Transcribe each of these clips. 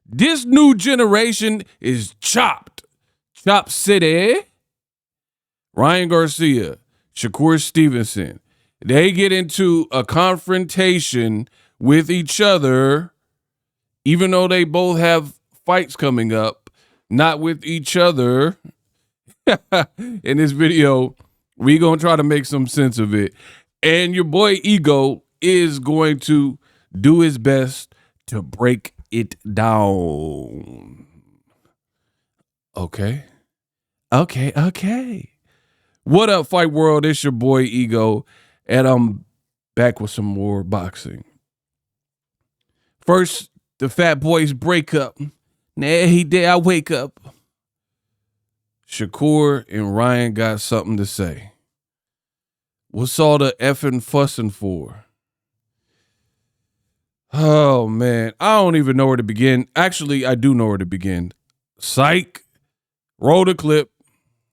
This new generation is chopped. Chop City. Ryan Garcia, Shakur Stevenson. They get into a confrontation with each other, even though they both have fights coming up, not with each other. In this video, we gonna try to make some sense of it. And your boy Ego is going to do his best to break it down. Okay. What up, Fight World? It's your boy Ego, and I'm back with some more boxing. First, the Fat Boys breakup. Nah, he did. I wake up. Shakur and Ryan got something to say. What's all the effing fussing for? Oh, man. I don't even know where to begin. Actually, I do know where to begin. Psych. Roll the clip.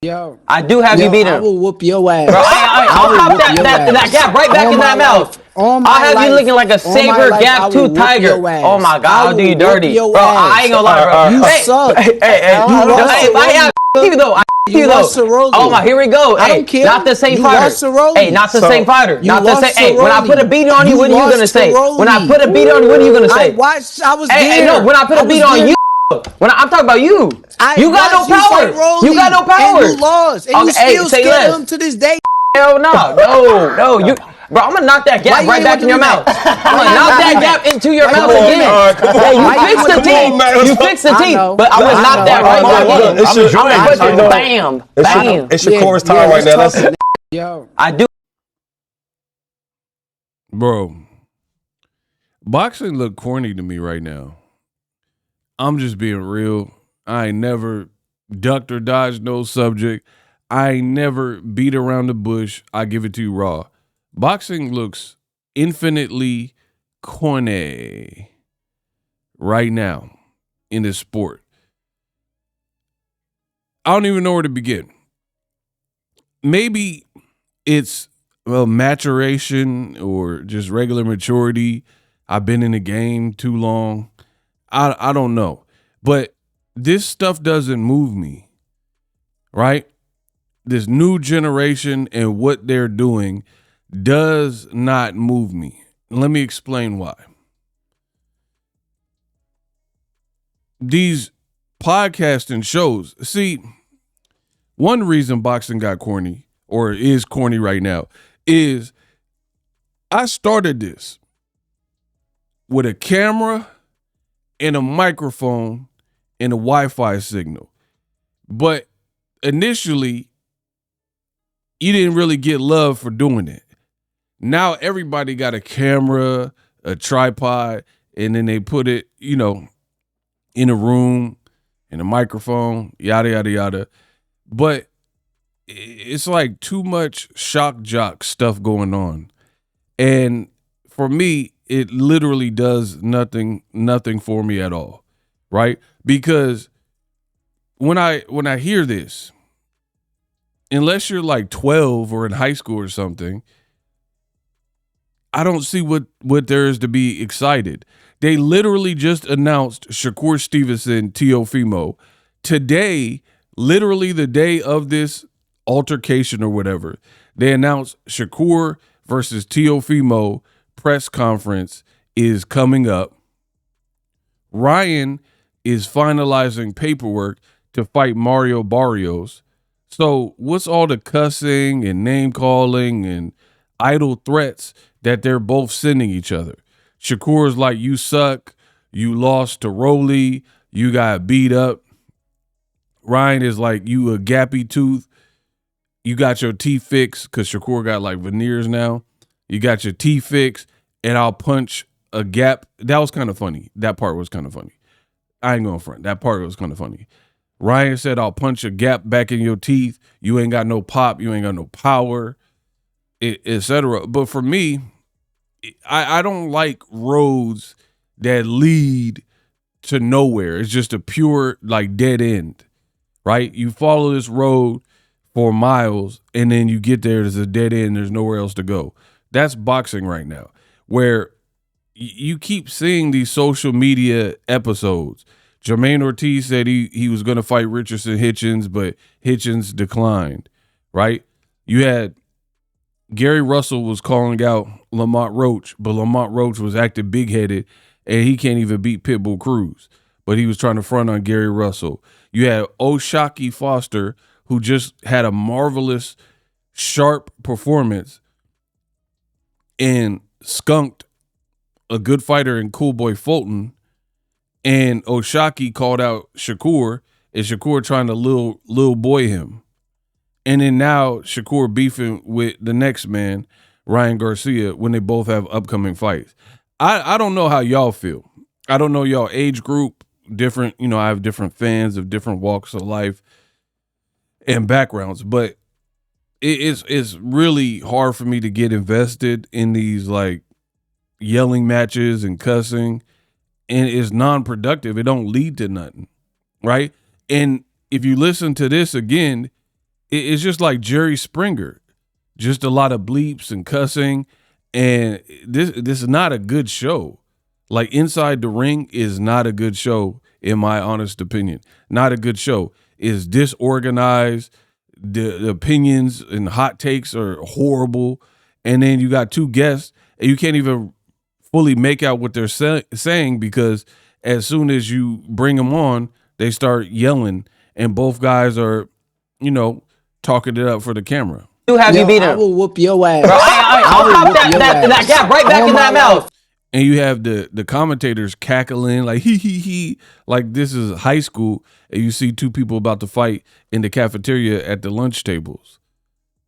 Yo, I do have you beat him. I will whoop your ass. Bro, I'll pop that gap right back in that mouth. I'll have you looking like a saber gap tooth tiger. Oh my God, I'll do you dirty. Bro, I ain't gonna lie, bro. You suck. Hey, if I have you though, you though. Oh my, here we go. Hey, not the same fighter. Hey, not the same fighter. Not the same. Hey, when I put a beat on you, what are you gonna say? When I put a beat on you, what are you gonna say? I was there. Hey, no, when I put a beat on you. When I'm talking about you, you got no power. You got no power. And you lost, and you still scared him to this day. Hell no, you, bro. I'm gonna knock that gap right back in your mouth. I'm gonna knock that gap into your mouth again. Hey, you fixed the teeth. You fixed the teeth, but I'm gonna knock that right back in. I'm gonna put you bam, bam. It's Shakur's time right now. That's Yo, I do. Bro, boxing look corny to me right now. I'm just being real. I ain't never ducked or dodged no subject. I ain't never beat around the bush. I give it to you raw. Boxing looks infinitely corny right now in this sport. I don't even know where to begin. Maybe it's maturation or just regular maturity. I've been in the game too long. I don't know, but this stuff doesn't move me, right? This new generation and what they're doing does not move me. Let me explain why. These podcasting shows, see, one reason boxing got corny or is corny right now is I started this with a camera and a microphone and a Wi-Fi signal. But initially, you didn't really get love for doing it. Now everybody got a camera, a tripod, and then they put it, in a room, in a microphone, yada, yada, yada. But it's like too much shock jock stuff going on. And for me, it literally does nothing for me at all, right? Because when I hear this, unless you're like 12 or in high school or something, I don't see what there is to be excited. They literally just announced Shakur Stevenson, Teofimo. Today, literally the day of this altercation or whatever, they announced Shakur versus Teofimo press conference is coming up. Ryan is finalizing paperwork to fight Mario Barrios. So what's all the cussing and name calling and idle threats that they're both sending each other? Shakur's like, you suck, you lost to Rolly, you got beat up. Ryan is like, you a gappy tooth, you got your teeth fixed, because Shakur got like veneers now. You got your teeth fixed, and I'll punch a gap. That was kind of funny. That part was kind of funny. I ain't going front. That part was kind of funny. Ryan said, I'll punch a gap back in your teeth. You ain't got no pop. You ain't got no power, etc. But for me, I don't like roads that lead to nowhere. It's just a pure like dead end, right? You follow this road for miles, and then you get there, there's a dead end. There's nowhere else to go. That's boxing right now, where you keep seeing these social media episodes Jermaine Ortiz said he was going to fight Richardson Hitchens, but Hitchens declined, right? You had Gary Russell was calling out Lamont Roach, but Lamont Roach was acting big-headed, and he can't even beat Pitbull Cruz, but he was trying to front on Gary Russell. You had O'Shaquie Foster, who just had a marvelous, sharp performance and skunked a good fighter in Cool Boy Fulton, and O'Shaquie called out Shakur, and Shakur trying to little boy him. And then now Shakur beefing with the next man, Ryan Garcia, when they both have upcoming fights. I don't know how y'all feel. I don't know y'all age group, different, I have different fans of different walks of life and backgrounds, but it's really hard for me to get invested in these like yelling matches and cussing, and it's non-productive. It don't lead to nothing, right? And if you listen to this again, it's just like Jerry Springer, just a lot of bleeps and cussing, and this is not a good show. Like Inside the Ring is not a good show, in my honest opinion. Not a good show. It's disorganized. The opinions and hot takes are horrible, and then you got two guests, and you can't even fully make out what they're saying because as soon as you bring them on, they start yelling, and both guys are, talking it up for the camera. You have you beat him. I will whoop your ass. Bro, I'll pop that gap right back in that mouth. And you have the commentators cackling like he like this is high school, and you see two people about to fight in the cafeteria at the lunch tables,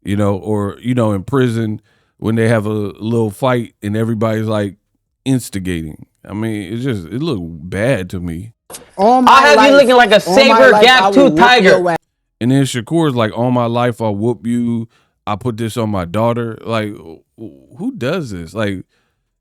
or in prison when they have a little fight and everybody's like instigating. I mean, it looked bad to me. I have you looking like a saber gap tooth tiger. And then Shakur's like, all my life I'll whoop you. I put this on my daughter. Like, who does this? Like,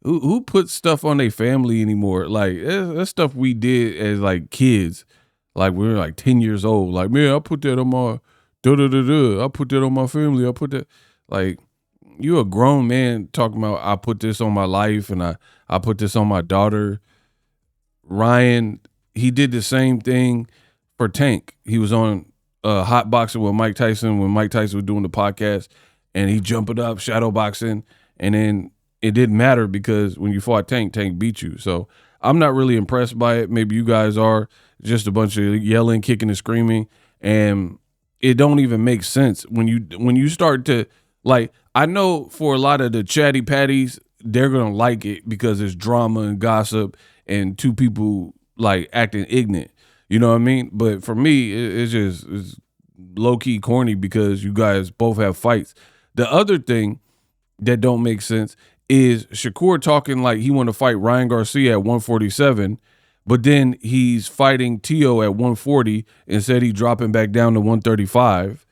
who puts stuff on their family anymore? Like, that's stuff we did as like kids. Like we were like 10 years old. Like, man, I put that on my I put that on my family. I put that. Like, you a grown man talking about I put this on my life and I put this on my daughter. Ryan, he did the same thing for Tank. He was on hot boxing with Mike Tyson when Mike Tyson was doing the podcast, and he jumped up, shadow boxing, and then it didn't matter because when you fought Tank beat you. So I'm not really impressed by it. Maybe you guys are. Just a bunch of yelling, kicking, and screaming, and it don't even make sense when you start to like. I know for a lot of the chatty patties, they're gonna like it because it's drama and gossip and two people like acting ignorant. You know what I mean? But for me, it's low key corny because you guys both have fights. The other thing that don't make sense is Shakur talking like he want to fight Ryan Garcia at 147, but then he's fighting Tio at 140 and said he dropping back down to 135.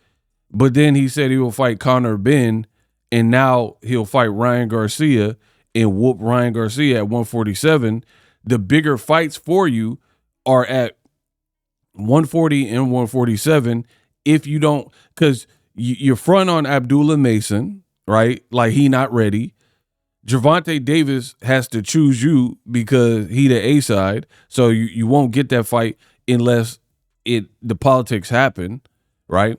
But then he said he will fight Conor Ben, and now he'll fight Ryan Garcia and whoop Ryan Garcia at 147. The bigger fights for you are at 140 and 147 if you don't, because you're front on Abdullah Mason, right? Like he not ready. Gervonta Davis has to choose you because he the A side, so you won't get that fight unless the politics happen, right?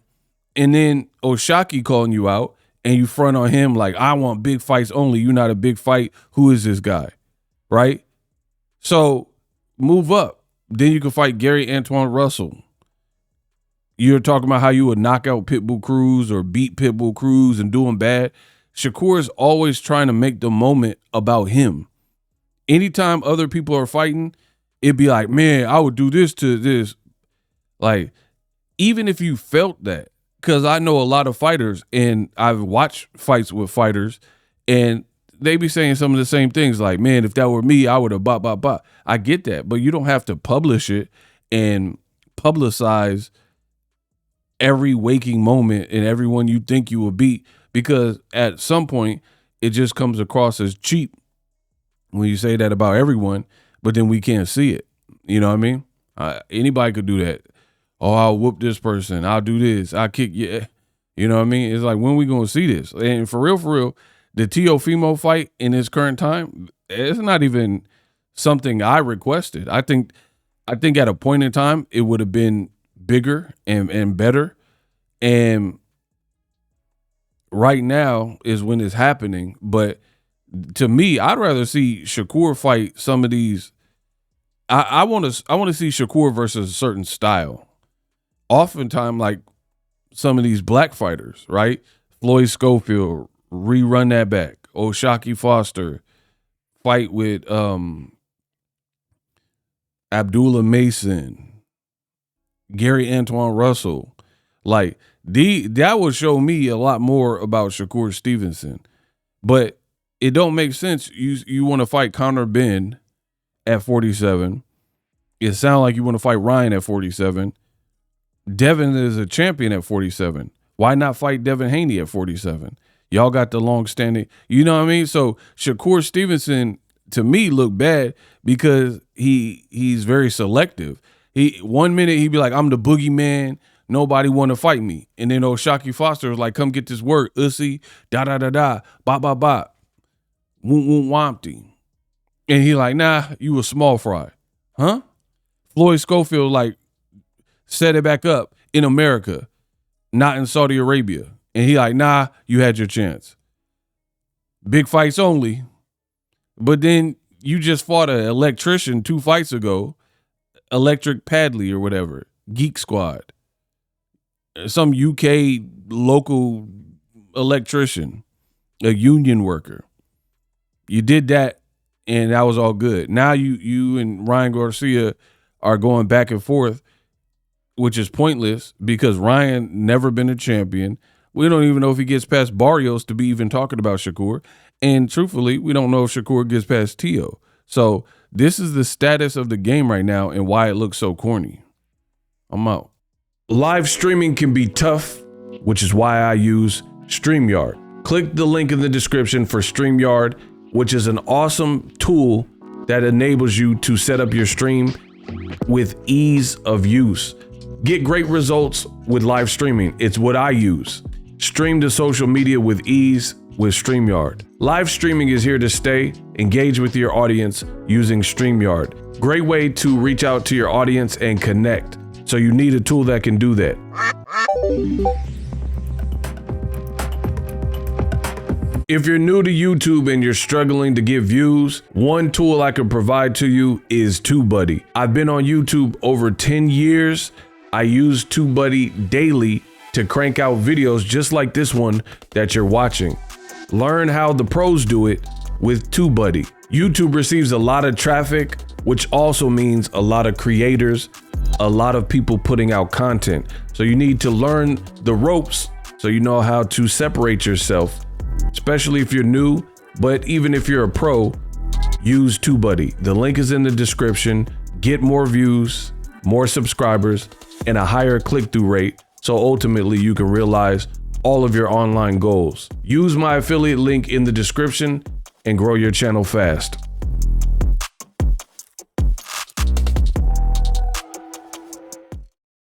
And then O'Shaquie calling you out, and you front on him like, I want big fights only. You're not a big fight. Who is this guy, right? So move up. Then you can fight Gary Antoine Russell. You're talking about how you would knock out Pitbull Cruz or beat Pitbull Cruz and do him bad. Shakur is always trying to make the moment about him. Anytime other people are fighting, it'd be like, man, I would do this to this. Like, even if you felt that, because I know a lot of fighters and I've watched fights with fighters and they be saying some of the same things like, man, if that were me, I would have bop, bop, bop. I get that, but you don't have to publish it and publicize every waking moment and everyone you think you will beat, because at some point it just comes across as cheap when you say that about everyone, but then we can't see it. You know what I mean? Anybody could do that. Oh, I'll whoop this person. I'll do this. I'll kick you. You know what I mean? It's like, when we going to see this? And for real, the Teofimo fight in his current time, it's not even something I requested. I think I think at a point in time it would have been bigger and better. And right now is when it's happening. But to me, I'd rather see Shakur fight some of these. I want to see Shakur versus a certain style. Oftentimes, like some of these black fighters, right? Floyd Schofield, rerun that back. Shakur Foster, fight with Abdullah Mason, Gary Antoine Russell. Like that would show me a lot more about Shakur Stevenson. But it don't make sense. You want to fight Conor Benn at 47. It sounds like you want to fight Ryan at 47. Devin is a champion at 47. Why not fight Devin Haney at 47? Y'all got the long standing, you know what I mean? So Shakur Stevenson to me looked bad because he's very selective. 1 minute he'd be like, I'm the boogeyman, nobody want to fight me. And then Shakur Foster was like, come get this work, ussy, da, ba, wompty. And he like, nah, you a small fry. Huh? Floyd Schofield like set it back up in America, not in Saudi Arabia. And he like, nah, you had your chance. Big fights only. But then you just fought an electrician 2 fights ago, Electric Padley or whatever, Geek Squad. Some UK local electrician, a union worker. You did that, and that was all good. Now you and Ryan Garcia are going back and forth, which is pointless because Ryan never been a champion. We don't even know if he gets past Barrios to be even talking about Shakur. And truthfully, we don't know if Shakur gets past Tio. So this is the status of the game right now and why it looks so corny. I'm out. Live streaming can be tough, which is why I use StreamYard. Click the link in the description for StreamYard, which is an awesome tool that enables you to set up your stream with ease of use. Get great results with live streaming. It's what I use. Stream to social media with ease with StreamYard. Live streaming is here to stay. Engage with your audience using StreamYard. Great way to reach out to your audience and connect. So you need a tool that can do that. If you're new to YouTube and you're struggling to get views, one tool I can provide to you is TubeBuddy. I've been on YouTube over 10 years. I use TubeBuddy daily to crank out videos just like this one that you're watching. Learn how the pros do it with TubeBuddy. YouTube receives a lot of traffic, which also means a lot of creators, a lot of people putting out content. So you need to learn the ropes so you know how to separate yourself, especially if you're new, but even if you're a pro, use TubeBuddy. The link is in the description. Get more views, more subscribers, and a higher click-through rate, so ultimately you can realize all of your online goals. Use my affiliate link in the description and grow your channel fast.